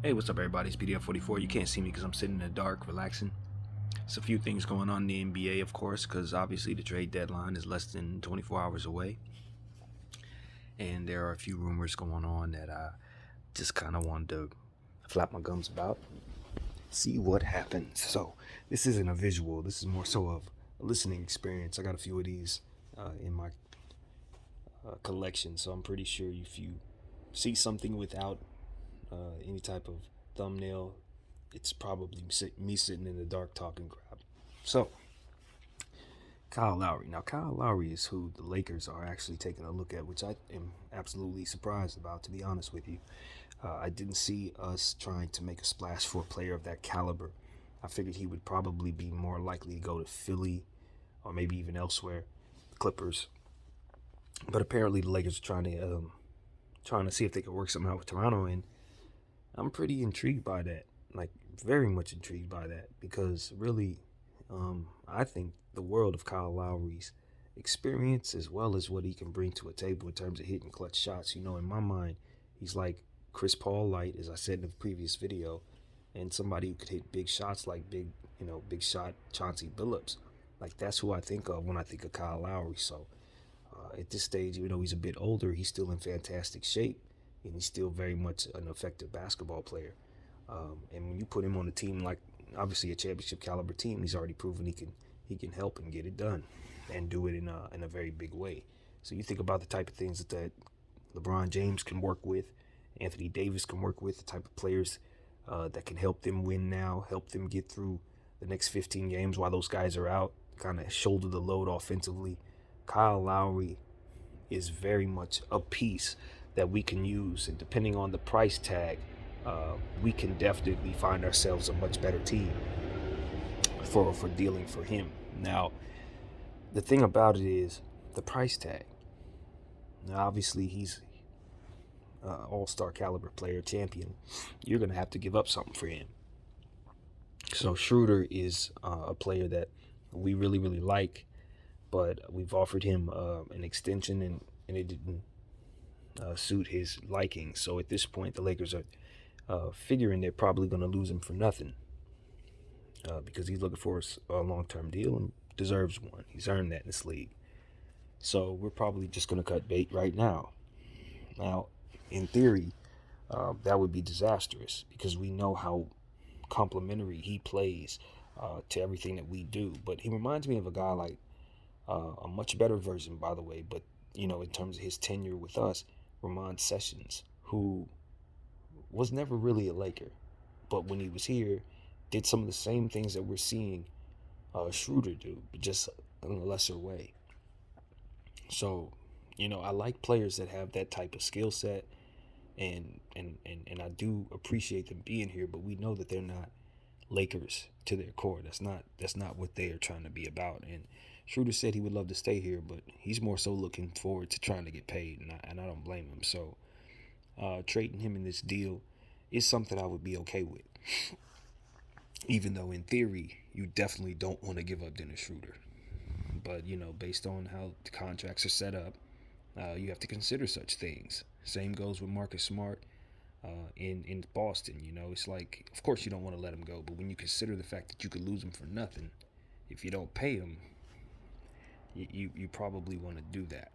Hey, what's up, everybody? It's BDF44. You can't see me because I'm sitting in the dark, relaxing. There's a few things going on in the NBA, of course, because obviously the trade deadline is less than 24 hours away. And there are a few rumors going on that I just kind of wanted to flap my gums about, see what happens. So, this isn't a visual, this is more so of a listening experience. I got a few of these in my collection, so I'm pretty sure if you see something without any type of thumbnail, it's probably me sitting in the dark talking crap. So, Kyle Lowry. Now, Kyle Lowry is who the Lakers are actually taking a look at, which I am absolutely surprised about, to be honest with you. I didn't see us trying to make a splash for a player of that caliber. I figured he would probably be more likely to go to Philly or maybe even elsewhere, Clippers. But apparently the Lakers are trying to see if they could work something out with Toronto, and I'm pretty intrigued by that. Like, very much intrigued by that because really, I think the world of Kyle Lowry's experience as well as what he can bring to a table in terms of hitting clutch shots. In my mind, he's like Chris Paul light, as I said in the previous video, and somebody who could hit big shots like big shot Chauncey Billups. Like, that's who I think of when I think of Kyle Lowry. So at this stage, even though he's a bit older, he's still in fantastic shape, and he's still very much an effective basketball player. And when you put him on a team like obviously a championship caliber team, he's already proven he can help and get it done, and do it in a very big way. So you think about the type of things that LeBron James can work with, Anthony Davis can work with, the type of players that can help them win now, help them get through the next 15 games while those guys are out, kind of shoulder the load offensively. Kyle Lowry is very much a piece that we can use, and depending on the price tag, we can definitely find ourselves a much better team for dealing for him. Now, the thing about it is the price tag. Now, obviously, he's all-star caliber player, champion. You're gonna have to give up something for him. So Schroeder is a player that we really, really like, but we've offered him an extension, and it didn't suit his liking. So at this point, the Lakers are figuring they're probably going to lose him for nothing because he's looking for a long-term deal and deserves one. He's earned that in this league. So we're probably just going to cut bait right now. Now, in theory, that would be disastrous because we know how complementary he plays to everything that we do. But he reminds me of a guy like a much better version, by the way, but in terms of his tenure with us, Ramon Sessions, who was never really a Laker, but when he was here, did some of the same things that we're seeing Schroeder do, but just in a lesser way. So, I like players that have that type of skill set, and I do appreciate them being here, but we know that they're not Lakers to their core. That's not what they are trying to be about. And Schroeder said he would love to stay here, but he's more so looking forward to trying to get paid, and I don't blame him. So trading him in this deal is something I would be okay with, even though in theory you definitely don't want to give up Dennis Schroeder. But based on how the contracts are set up, you have to consider such things. Same goes with Marcus Smart in Boston. It's like, of course you don't want to let him go, but when you consider the fact that you could lose him for nothing if you don't pay him, you probably want to do that.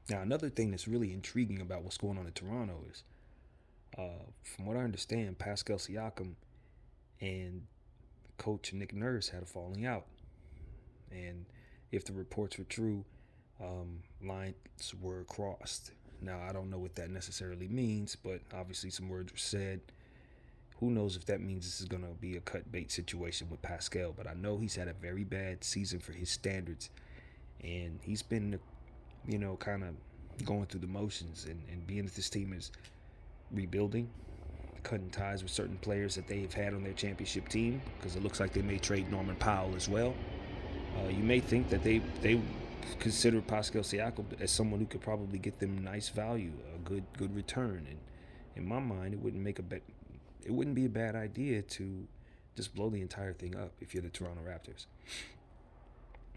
Now, another thing that's really intriguing about what's going on in Toronto is, from what I understand, Pascal Siakam and coach Nick Nurse had a falling out. And if the reports were true, lines were crossed. Now, I don't know what that necessarily means, but obviously some words were said. Who knows if that means this is going to be a cut bait situation with Pascal, but I know he's had a very bad season for his standards, and he's been, kind of going through the motions, and being that this team is rebuilding, cutting ties with certain players that they've had on their championship team, because it looks like they may trade Norman Powell as well. You may think that they consider Pascal Siakam as someone who could probably get them nice value, a good return, and in my mind, it wouldn't be a bad idea to just blow the entire thing up if you're the Toronto Raptors.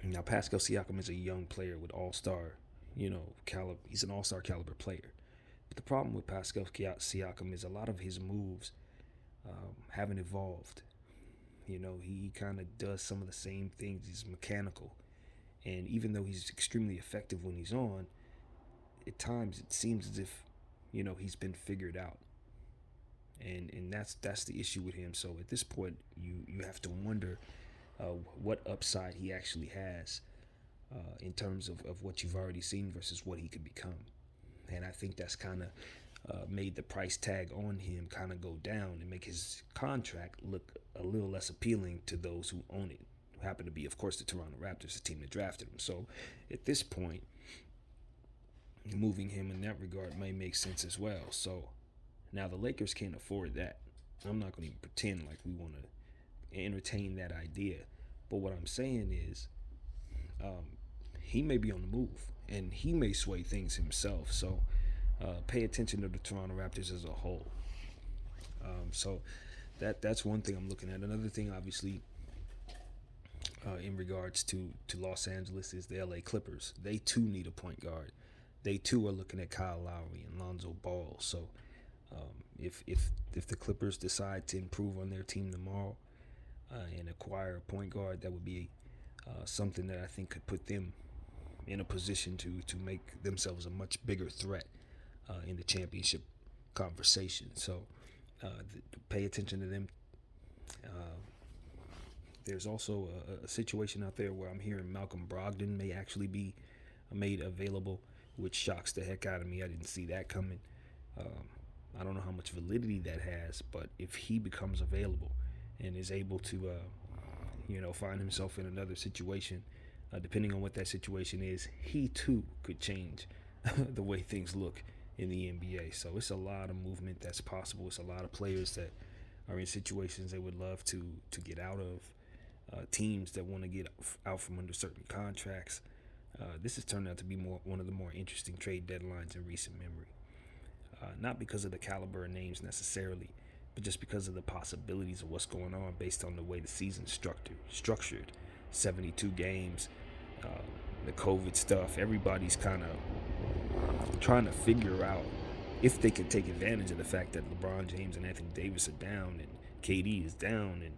Now, Pascal Siakam is a young player with all-star, caliber. He's an all-star caliber player, But the problem with Pascal Siakam is a lot of his moves haven't evolved. You know, he kind of does some of the same things. He's mechanical. And even though he's extremely effective when he's on, at times it seems as if, he's been figured out. And that's the issue with him. So at this point, you have to wonder what upside he actually has in terms of what you've already seen versus what he could become. And I think that's kind of made the price tag on him kind of go down and make his contract look a little less appealing to those who own it, who happen to be, of course, the Toronto Raptors, the team that drafted him. So at this point, moving him in that regard may make sense as well. So now the Lakers can't afford that. I'm not going to even pretend like we want to entertain that idea. But what I'm saying is he may be on the move and he may sway things himself. So pay attention to the Toronto Raptors as a whole. So that's one thing I'm looking at. Another thing, obviously, in regards to Los Angeles is the LA Clippers. They too need a point guard. They too are looking at Kyle Lowry and Lonzo Ball. So if the Clippers decide to improve on their team tomorrow and acquire a point guard, that would be something that I think could put them in a position to make themselves a much bigger threat in the championship conversation. So pay attention to them. There's also a situation out there where I'm hearing Malcolm Brogdon may actually be made available, which shocks the heck out of me. I didn't see that coming. I don't know how much validity that has, but if he becomes available and is able to, find himself in another situation, depending on what that situation is, he too could change the way things look in the NBA. So it's a lot of movement that's possible. It's a lot of players that are in situations they would love to get out of, teams that want to get out from under certain contracts. This has turned out to be one of the more interesting trade deadlines in recent memory. Not because of the caliber of names necessarily, but just because of the possibilities of what's going on based on the way the season's structured. 72 games, the COVID stuff. Everybody's kind of trying to figure out if they can take advantage of the fact that LeBron James and Anthony Davis are down and KD is down and,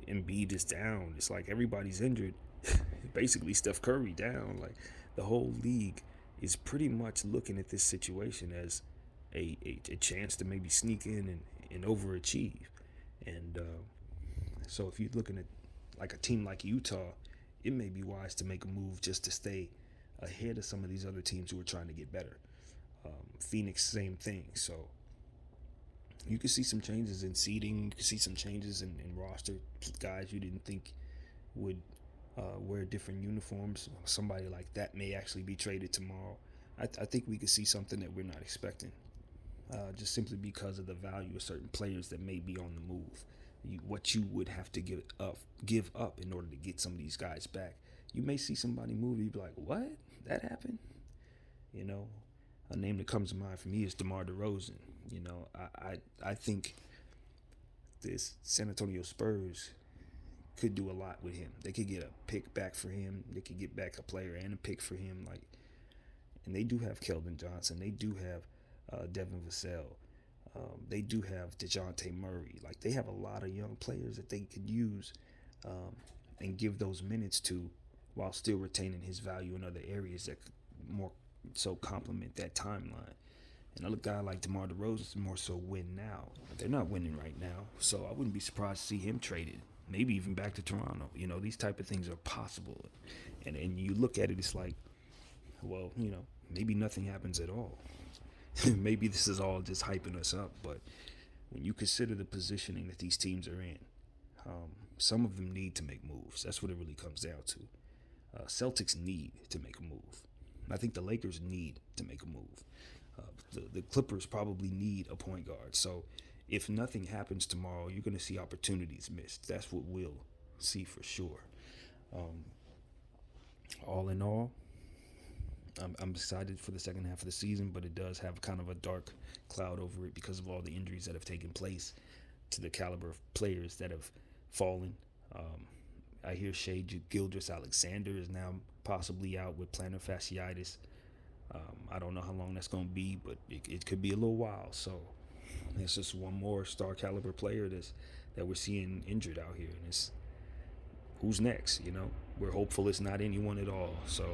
Embiid is down. It's like everybody's injured. Basically, Steph Curry down. Like the whole league is pretty much looking at this situation as a chance to maybe sneak in and overachieve. And so if you're looking at like a team like Utah, it may be wise to make a move just to stay ahead of some of these other teams who are trying to get better. Phoenix, same thing. So you can see some changes in seeding. You can see some changes in roster. Guys you didn't think would wear different uniforms. Somebody like that may actually be traded tomorrow. I think we could see something that we're not expecting, just simply because of the value of certain players that may be on the move. What you would have to give up in order to get some of these guys back. You may see somebody move, you'd be like, what? That happened? A name that comes to mind for me is DeMar DeRozan. I think this San Antonio Spurs could do a lot with him. They could get a pick back for him. They could get back a player and a pick for him. And they do have Keldon Johnson. They do have Devin Vassell. They do have DeJounte Murray. They have a lot of young players that they could use and give those minutes to while still retaining his value in other areas that could more so complement that timeline. And a guy like DeMar DeRozan is more so win now. They're not winning right now, so I wouldn't be surprised to see him traded. Maybe even back to Toronto. These type of things are possible. And you look at it, it's like, well, maybe nothing happens at all. Maybe this is all just hyping us up. But when you consider the positioning that these teams are in, some of them need to make moves. That's what it really comes down to. Celtics need to make a move. I think the Lakers need to make a move. The Clippers probably need a point guard. So if nothing happens tomorrow, you're going to see opportunities missed. That's what we'll see for sure. All in all, I'm excited for the second half of the season, but it does have kind of a dark cloud over it because of all the injuries that have taken place to the caliber of players that have fallen. I hear Shai Gilgeous-Alexander is now possibly out with plantar fasciitis. I don't know how long that's going to be, but it could be a little while. So it's just one more star caliber player that we're seeing injured out here, and it's who's next. We're hopeful it's not anyone at all. So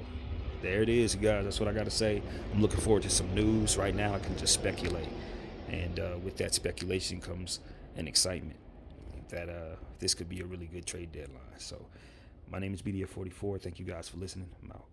there it is, guys. That's what I got to say. I'm looking forward to some news. Right now I can just speculate, and with that speculation comes an excitement that this could be a really good trade deadline. So my name is BDF44. Thank you guys for listening. I'm out.